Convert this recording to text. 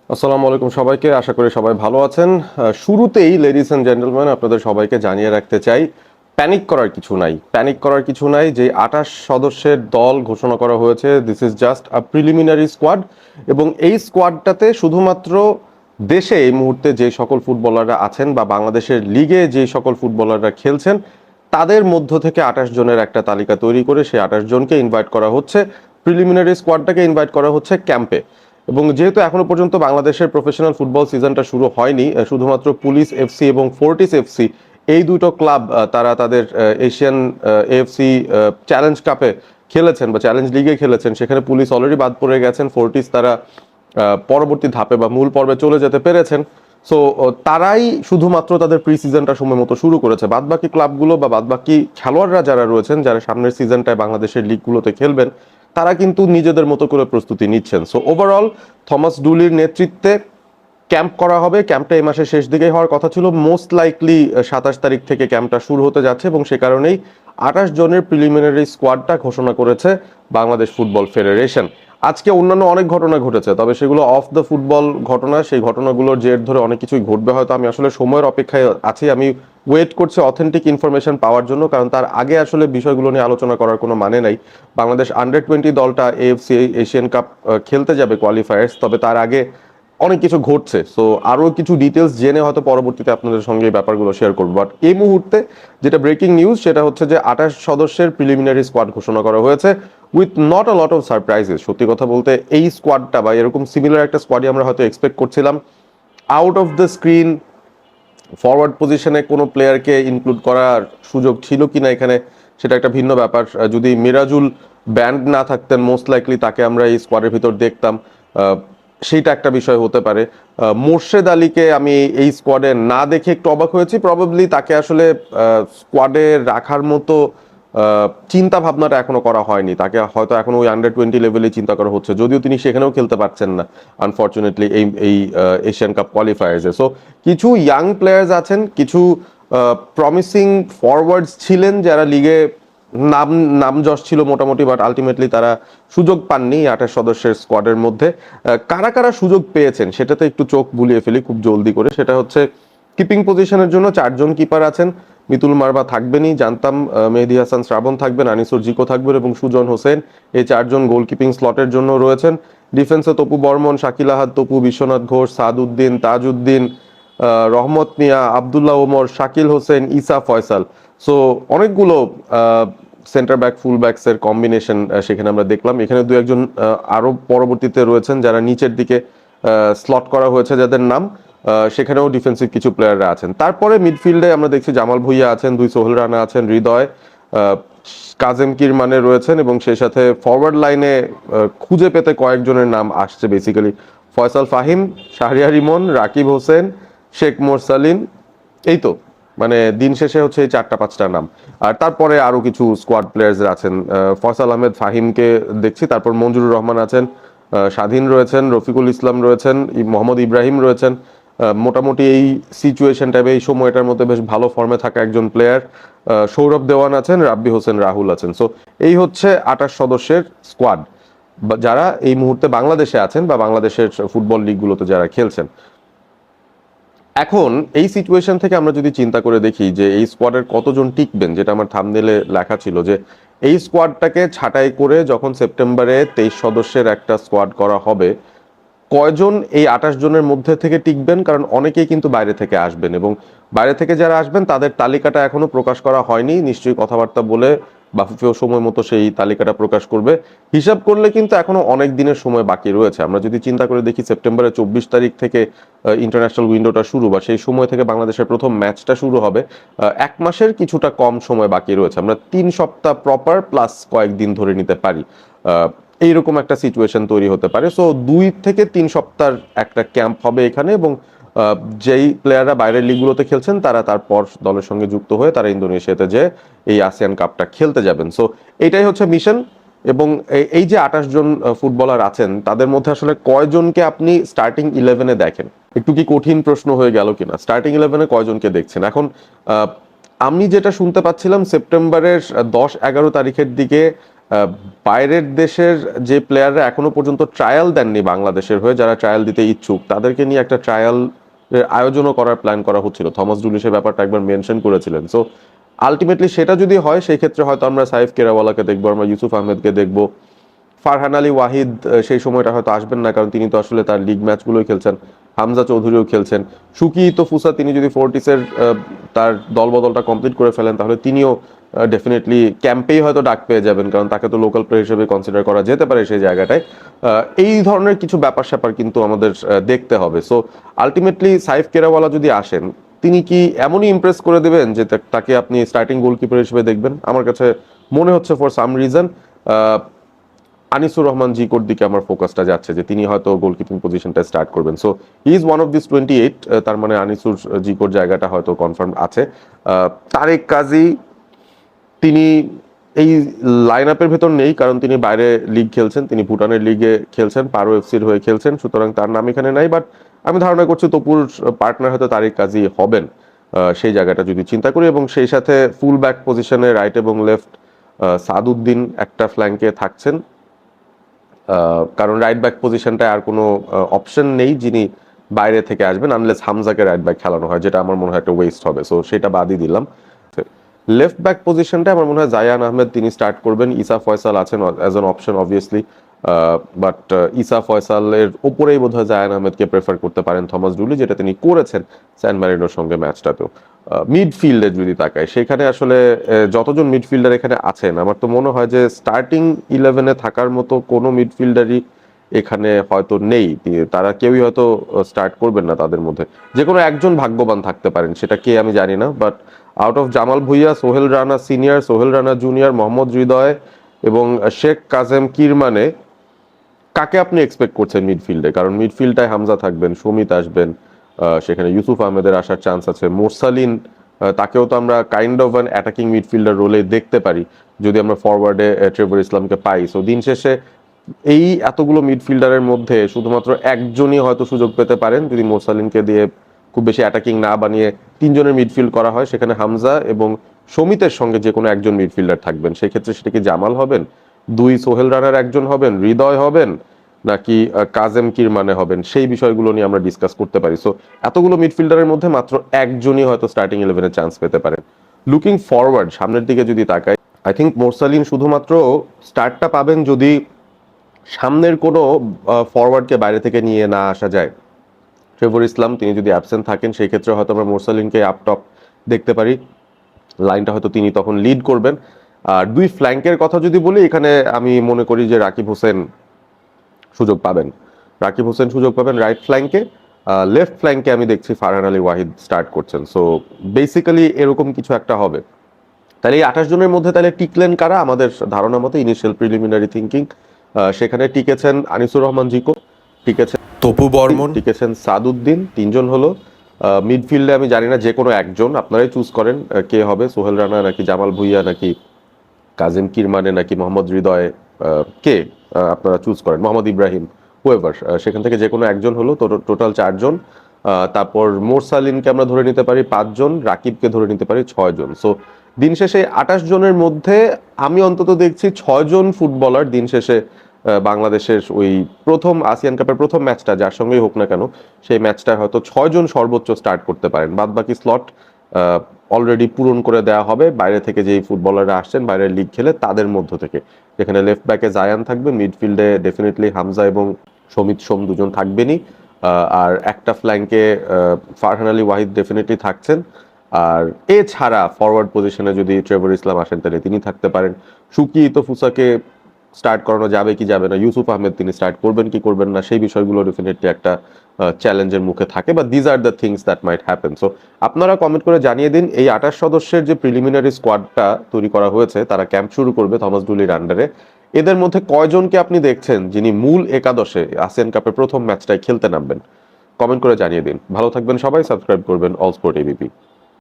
আসসালামু আলাইকুম সবাইকে, আশা করি সবাই ভালো আছেন। শুরুতেই লেডিস এন্ড জেন্টলম্যান আপনাদের সবাইকে জানিয়ে রাখতে চাই, প্যানিক করার কিছু নাই। যে 28 সদস্যের দল ঘোষণা করা হয়েছে, this is just a preliminary squad. এবং এই স্কোয়াডটাতে শুধুমাত্র দেশে এই মুহূর্তে যে সকল ফুটবলাররা আছেন বা বাংলাদেশের লিগে যে সকল ফুটবলাররা খেলছেন তাদের মধ্য থেকে 28 জনের একটা তালিকা তৈরি করে সেই 28 জনকে ইনভাইট করা হচ্ছে, প্রিলিমিনারি স্কোয়াডটাকে ইনভাইট করা হচ্ছে ক্যাম্পে। এবং যেহেতু এখনো পর্যন্ত বাংলাদেশের প্রফেশনাল ফুটবল সিজনটা শুরু হয়নি, শুধুমাত্র পুলিশ এফসি এবং ফোর্টিস এফসি এই দুটো ক্লাব তারা তাদের এশিয়ান এএফসি চ্যালেঞ্জ কাপে খেলেছেন বা চ্যালেঞ্জ লিগে খেলেছেন, সেখানে পুলিশ অলরেডি বাদ পড়ে গেছেন, ফোর্টিস তারা পরবর্তী ধাপে বা মূল পর্বে চলে যেতে পেরেছেন। সো তারাই শুধুমাত্র তাদের প্রি সিজনটা সময় মতো শুরু করেছে। বাদবাকি ক্লাবগুলো বা বাদবাকি খেলোয়াড়রা যারা রয়েছেন, যারা সামনের সিজনটায় বাংলাদেশের লিগগুলোতে খেলবেন, তারা কিন্তু নিজেদের মতো করে প্রস্তুতি নিচ্ছেন। সো ওভারঅল থমাস ডুলির নেতৃত্বে ক্যাম্প করা হবে। ক্যাম্পটা এই মাসের শেষ দিকেই হওয়ার কথা ছিল, মোস্ট লাইকলি 27 তারিখ থেকে ক্যাম্পটা শুরু হতে যাচ্ছে এবং সে কারণেই 28 জনের প্রিলিমিনারি স্কোয়াডটা ঘোষণা করেছে বাংলাদেশ ফুটবল ফেডারেশন। আজকে অন্যান্য অনেক ঘটনা ঘটেছে, তবে সেগুলো অফ দ্য ফুটবল ঘটনা। সেই ঘটনাগুলোর জের ধরে অনেক কিছুই ঘটবে হয়তো। আমি আসলে সময়ের অপেক্ষায় আছি, আমি ওয়েট করছি অথেন্টিক ইনফরমেশন পাওয়ার জন্য, কারণ তার আগে আসলে বিষয়গুলো নিয়ে আলোচনা করার কোনো মানে নাই। বাংলাদেশ আন্ডার 20 দলটা এএফসি এশিয়ান কাপ খেলতে যাবে কোয়ালিফায়ার্স, তবে তার আগে অনেক কিছু ঘটছে। সো আরও কিছু ডিটেলস জেনে হয়তো পরবর্তীতে আপনাদের সঙ্গে এই ব্যাপারগুলো শেয়ার করবো। বাট এই মুহূর্তে যেটা ব্রেকিং নিউজ সেটা হচ্ছে যে 28 সদস্যের প্রিলিমিনারি স্কোয়াড ঘোষণা করা হয়েছে with not a lot of surprises. সত্যি কথা বলতে এই স্কোয়াডটা বা এরকম সিমিলার একটা স্কোয়াডই আমরা হয়তো এক্সপেক্ট করছিলাম। Out of the screen forward পজিশনে কোনো প্লেয়ারকে ইনক্লুড করার সুযোগ ছিল কিনা এখানে, সেটা একটা ভিন্ন ব্যাপার। যদি মিরাজুল ব্যান্ড না থাকতেন, মোস্ট লাইকলি তাকে আমরা এই স্কোয়াডের ভিতর দেখতাম, সেইটা একটা বিষয় হতে পারে। মোর্শেদ আলীকে আমি এই স্কোয়াডে না দেখে একটু অবাক হয়েছি। প্রবাবলি তাকে আসলে স্কোয়াডে রাখার মতো চিন্তা ভাবনাটা এখনো করা হয়নি। তাকে হয়তো এখনো ওই আন্ডার 20 লেভেলে চিন্তা করা হচ্ছে, যদিও তিনি সেখানেও খেলতে পারছেন না আনফর্চুনেটলি এই এই এশিয়ান কাপ কোয়ালিফায়ার্সে। সো কিছু ইয়াং প্লেয়ার্স আছেন, কিছু প্রমিসিং ফরওয়ার্ডস ছিলেন যারা লিগে নাম নামযশ ছিল মোটামুটি, বাট আলটিমেটলি তারা সুযোগ পাননি 28 সদস্যের স্কোয়াডের মধ্যে। কারা কারা সুযোগ পেয়েছেন সেটাতে একটু চোখ বুলিয়ে ফেলি খুব জলদি করে। সেটা হচ্ছে কিপিং পজিশনের জন্য 4 জন কিপার আছেন। মিতুল মারবা থাকবেনই জানতাম, মেহেদী হাসান শ্রাবণ থাকবেন, আনিসুর জিকো থাকবেন এবং সুজন হোসেন। এই 4 জন গোলকিপিং স্লটের জন্য রয়েছেন। ডিফেন্সে তপু বর্মন, শাকিল আহাদ তপু, বিশ্বনাথ ঘোষ, সাদউদ্দিন, তাজউদ্দিন, রহমত মিয়া, আবদুল্লাহ ওমর, শাকিল হোসেন, ইসা ফয়সাল। সো অনেকগুলো সেন্টার ব্যাক ফুল ব্যাকসের কম্বিনেশন সেখানে আমরা দেখলাম। এখানে দু একজন আরও পরবর্তীতে রয়েছেন যারা নিচের দিকে স্লট করা হয়েছে যাদের নাম, সেখানেও ডিফেন্সিভ কিছু প্লেয়াররা আছেন। তারপরে মিডফিল্ডে আমরা দেখছি জামাল ভুইয়া আছেন, 2 সোহেল রানা আছেন, হৃদয়, কাজেম কিরমানে রয়েছেন এবং সেই সাথে ফরওয়ার্ড লাইনে খুঁজে পেতে কয়েকজনের নাম আসছে বেসিক্যালি, ফয়সাল ফাহিম, শাহরিয়ার ইমন, রাকিব হোসেন, শেখ মোরসালিন। এই তো, মানে দিন শেষে হচ্ছে এই 4-5টা নাম। আর তারপরে আরো কিছু স্কোয়াড প্লেয়ার্স আছেন, ফয়সাল আহমেদ ফাহিমকে দেখছি, তারপর মঞ্জুরুর রহমান আছেন, স্বাধীন রয়েছেন, রফিকুল ইসলাম রয়েছেন, মোহাম্মদ ইব্রাহিম রয়েছেন। মোটামুটি এই সিচুয়েশন টাইপে এই সময়টার মধ্যে বেশ ভালো ফর্মে থাকা একজন প্লেয়ার সৌরভ দেওয়ান আছেন, রাব্বি হোসেন রাহুল আছেন। সো এই হচ্ছে 28 সদস্যের স্কোয়াড যারা এই মুহূর্তে বাংলাদেশে আছেন বা বাংলাদেশের ফুটবল লিগগুলোতে যারা খেলছেন। এখন এই সিচুয়েশন থেকে আমরা যদি চিন্তা করে দেখি যে এই স্কোয়াডের কতজন টিকবেন, যেটা আমার থাম্বনেলে লেখা ছিল যে এই স্কোয়াডটাকে ছাঁটাই করে যখন সেপ্টেম্বরে 23 সদস্যের একটা স্কোয়াড করা হবে, কয়জন এই 28 জনের মধ্যে থেকে টিকবেন? কারণ অনেকেই কিন্তু বাইরে থেকে আসবেন এবং বাইরে থেকে যারা আসবেন তাদের তালিকাটা এখনো প্রকাশ করা হয়নি। নিশ্চয়ই কথাবার্তা বলে বাফুফেও সময় মতো সেই তালিকাটা প্রকাশ করবে। হিসাব করলে কিন্তু এখনো অনেক দিনের সময় বাকি রয়েছে। আমরা যদি চিন্তা করে দেখি সেপ্টেম্বরের 24 তারিখ থেকে ইন্টারন্যাশনাল উইন্ডোটা শুরু বা সেই সময় থেকে বাংলাদেশের প্রথম ম্যাচটা শুরু হবে, 1 মাসের কিছুটা কম সময় বাকি রয়েছে। আমরা 3 সপ্তাহ প্রপার প্লাস কয়েকদিন ধরে নিতে পারি, এইরকম একটা সিচুয়েশন তৈরি হতে পারে। সো 2 থেকে 3 সপ্তাহ একটা ক্যাম্প হবে এখানে এবং যেই প্লেয়াররা বাইরের লিগগুলোতে খেলছেন তারা তারপর দলের সঙ্গে যুক্ত হয়ে তারা ইন্দোনেশিয়াতে যে এই আসিয়ান কাপটা খেলতে যাবেন। সো এটাই হচ্ছে মিশন। এবং এই যে 28 জন ফুটবলার আছেন তাদের মধ্যে আসলে কয়জনকে আপনি স্টার্টিং 11-এ দেখেন? একটু কি কঠিন প্রশ্ন হয়ে গেল কিনা? স্টার্টিং 11-এ কয়জনকে দেখছেন এখন? আমি যেটা শুনতে পাচ্ছিলাম সেপ্টেম্বরের 10-11 তারিখের দিকে বাইরের দেশের যে প্লেয়াররা এখনো পর্যন্ত ট্রায়াল দেননি বাংলাদেশের হয়ে, যারা ট্রায়াল দিতে ইচ্ছুক তাদেরকে নিয়ে একটা ট্রায়াল আয়োজনও করার প্ল্যান করা হচ্ছিল। থমাস ডুলি সে ব্যাপারটা একবার মেনশন করেছিলেন। সো আলটিমেটলি সেটা যদি হয় সেই ক্ষেত্রে হয়তো আমরা সাইফ কেরাওয়ালাকে দেখবো, আমরা ইউসুফ আহমেদকে দেখবো। ফারহান আলী ওয়াহিদ সেই সময়টা হয়তো আসবেন না, কারণ তিনি তো আসলে তার লিগ ম্যাচগুলোই খেলছেন। হামজা চৌধুরীও খেলছেন। সুকি তো ফুসা তিনি যদি ফোর্টিসের তার দলবদলটা কমপ্লিট করে ফেলেন তাহলে তিনিও ডেফিনেটলি ক্যাম্পেই হয়তো ডাক পেয়ে যাবেন, কারণ তাকে তো লোকাল প্লেয়ার হিসেবে কনসিডার করা যেতে পারে সেই জায়গাটায়। এই ধরনের কিছু ব্যাপার স্যাপার কিন্তু আমাদের দেখতে হবে। সো আলটিমেটলি সাইফ কেরাওয়ালা যদি আসেন, তিনি কি এমনই ইমপ্রেস করে দেবেন যে তাকে আপনি স্টার্টিং গোলকিপার হিসেবে দেখবেন? আমার কাছে মনে হচ্ছে for some reason Anisur Rahman জিকোর দিকে আমার ফোকাসটা যাচ্ছে, যে তিনি হয়তো গোলকিপিং পজিশনটা স্টার্ট করবেন। So he is one of this 28, তার মানে আনিসুর জিকোর জায়গাটা হয়তো কনফার্ম আছে। তারেক কাজী তিনি এই লাইন আপের ভেতর নেই, কারণ তিনি বাইরে লিগ খেলছেন, তিনি ভুটানের লিগে খেলছেন, পারো এফসির হয়ে খেলছেন, সুতরাং তার নাম এখানে নাই। বাট আমি ধারণা করছি তপুর পার্টনার হয়তো তারেক কাজী হবেন সেই জায়গাটা যদি চিন্তা করি। এবং সেই সাথে ফুল ব্যাক পজিশনে রাইট এবং লেফট সাদউদ্দিন একটা ফ্ল্যাঙ্কে থাকছেন, কারণ রাইট ব্যাক পজিশনটায় আর কোনো অপশন নেই যিনি বাইরে থেকে আসবেন, আনলেস হামজাকে রাইট ব্যাক খেলানো হয়, যেটা আমার মনে হয় একটা ওয়েস্ট হবে। সো সেটা বাদই দিলাম। লেফট ব্যাক পজিশনটা আমার মনে হয় জায়ান আহমেদ তিনি স্টার্ট করবেন। ইসা ফয়সাল আছেন as an option obviously, but Isa ফয়সালের ওপরেই বোধহয় জায়ান আহমেদকে প্রেফার করতে পারেন থমাস ডুলি, যেটা তিনি করেছেন স্যান ম্যারিনোর সঙ্গে ম্যাচটাতেও। মিডফিল্ডে যদি তাকায় সেখানে আসলে যতজন মিডফিল্ডার এখানে আছেন, আমার তো মনে হয় যে স্টার্টিং 11-এ থাকার মতো কোনো মিডফিল্ডারই এখানে হয়তো নেই। তারা কেউই হয়তো স্টার্ট করবেন না, তাদের মধ্যে যে কোনো একজন ভাগ্যবান থাকতে পারেন, সেটা কে আমি জানি না। But out of Jamal Bhuiyan, Sohel Rana senior, Sohel Rana junior, Mohammad Hridoy এবং শেখ কাজেম কিরমানে, কাকে আপনি এক্সপেক্ট করছেন মিডফিল্ডে? কারণ মিডফিল্ডটায় হামজা থাকবেন, সুমিত আসবেন, সেখানে ইউসুফ আহমেদের আসার চান্স আছে, মোরসালিন তাকেও তো আমরা kind of an attacking midfielder রোলে দেখতে পারি যদি আমরা ফরওয়ার্ডে ট্রেভর ইসলামকে পাই। সো দিন শেষে এই এতগুলো মিডফিল্ডারের মধ্যে শুধুমাত্র একজনই হয়তো সুযোগ পেতে পারেন যদি মোরসালিনকে দিয়ে খুব বেশি অ্যাটাকিং না বানিয়ে তিনজনের মিডফিল্ড করা হয়, সেখানে হামজা এবং সমিতের সঙ্গে যে কোনো একজন মিডফিল্ডার থাকবেন। সেক্ষেত্রে সেটা কি জামাল হবেন, দুই সোহেল রানার একজন হবেন, হৃদয় হবেন, নাকি কাজেম কিরমানে হবেন? সেই বিষয়গুলো নিয়ে আমরা ডিসকাস করতে পারি। সো এতগুলো মিডফিল্ডারের মধ্যে মাত্র একজনই হয়তো স্টার্টিং 11-এ চান্স পেতে পারেন। লুকিং ফরওয়ার্ড সামনের দিকে যদি তাকাই, আই থিঙ্ক মোরসালিন শুধুমাত্র স্টার্টটা পাবেন যদি সামনের কোনো ফরওয়ার্ডকে বাইরে থেকে নিয়ে না আসা যায়। ট্রেভর ইসলাম তিনি যদি অ্যাবসেন্ট থাকেন সেই ক্ষেত্রে হয়তো আমরা মোরসালিনকে আপ টপ দেখতে পারি, লাইনটা হয়তো তিনি তখন লিড করবেন। আর দুই ফ্ল্যাঙ্কের কথা যদি বলি, এখানে আমি মনে করি যে রাকিব হোসেন সুযোগ পাবেন। রাকিব হোসেন সুযোগ পাবেন রাইট ফ্ল্যাঙ্কে। লেফট ফ্ল্যাঙ্কে আমি দেখছি ফারহান আলী ওয়াহিদ স্টার্ট করছেন। সো বেসিক্যালি এরকম কিছু একটা হবে। তাহলে এই 28 জনের মধ্যে তাহলে টিকলেন কারা? আমাদের ধারণা মতো ইনিশিয়াল প্রিলিমিনারি থিঙ্কিং, সেখানে টিকেছেন আনিসুর রহমান জিকো, টিকেছেন তপু বর্মন, টিকেছেন সাদউদ্দিন, তিনজন হলো। মিডফিল্ডে আমি জানি না, যে কোনো একজন আপনারাই চুজ করেন কে হবে, সোহেল রানা নাকি জামাল ভুঁইয়া নাকি কাজিম কিরমানে নাকি মোহাম্মদ হৃদয়, কে আপনারা চুজ করেন, মোহাম্মদ ইব্রাহিম, হুয়েভার, সেখান থেকে যে কোনো একজন হলো। তো টোটাল 4 জন। তারপর মোরসালিনকে আমরা ধরে নিতে পারি 5 জন, রাকিবকে ধরে নিতে পারি 6 জন। সো দিন শেষে 28 জনের মধ্যে আমি অন্তত দেখছি 6 জন ফুটবলার দিন শেষে বাংলাদেশের ওই প্রথম আসিয়ান কাপের প্রথম ম্যাচটা যার সঙ্গেই হোক না কেন, সেই ম্যাচটা হয়তো 6 জন সর্বোচ্চ স্টার্ট করতে পারেন। বাদ বাকি স্লট অলরেডি পূরণ করে দেওয়া হবে বাইরে থেকে যেই ফুটবলাররা আসছেন বাইরের লিগ খেলে তাদের মধ্য থেকে, যেখানে লেফট ব্যাকে জায়ান থাকবে, মিডফিল্ডে ডেফিনেটলি হামজা এবং সমিত সোম দুজন থাকবেনই, আর একটা ফ্ল্যাঙ্কে ফারহান আলী ওয়াহিদ ডেফিনেটলি থাকছেন। আর এছাড়া ফরওয়ার্ড পজিশনে যদি ট্রেভর ইসলাম আসেন তাহলে তিনি থাকতে পারেন। সুকি তো ফুসাকে স্টার্ট করানো যাবে কি যাবে না, ইউসুফ আহমেদ তিনি স্টার্ট করবেন কি করবেন না, সেই বিষয়গুলো ডেফিনেটলি একটা চ্যালেঞ্জের মুখে থাকে, বা these are the things that might happen. So আপনারা কমেন্ট করে জানিয়ে দিন, এই 28 সদস্যের যে প্রিলিমিনারি স্কোয়াডটা তৈরি করা হয়েছে, তারা ক্যাম্প শুরু করবে থমাস ডুলির আন্ডারে, এদের মধ্যে কয়জনকে আপনি দেখছেন যিনি মূল একাদশে আসিয়ান কাপের প্রথম ম্যাচটায় খেলতে নামবেন? কমেন্ট করে জানিয়ে দিন। ভালো থাকবেন সবাই, সাবস্ক্রাইব করবেন অল স্পোর্ট এবিপি।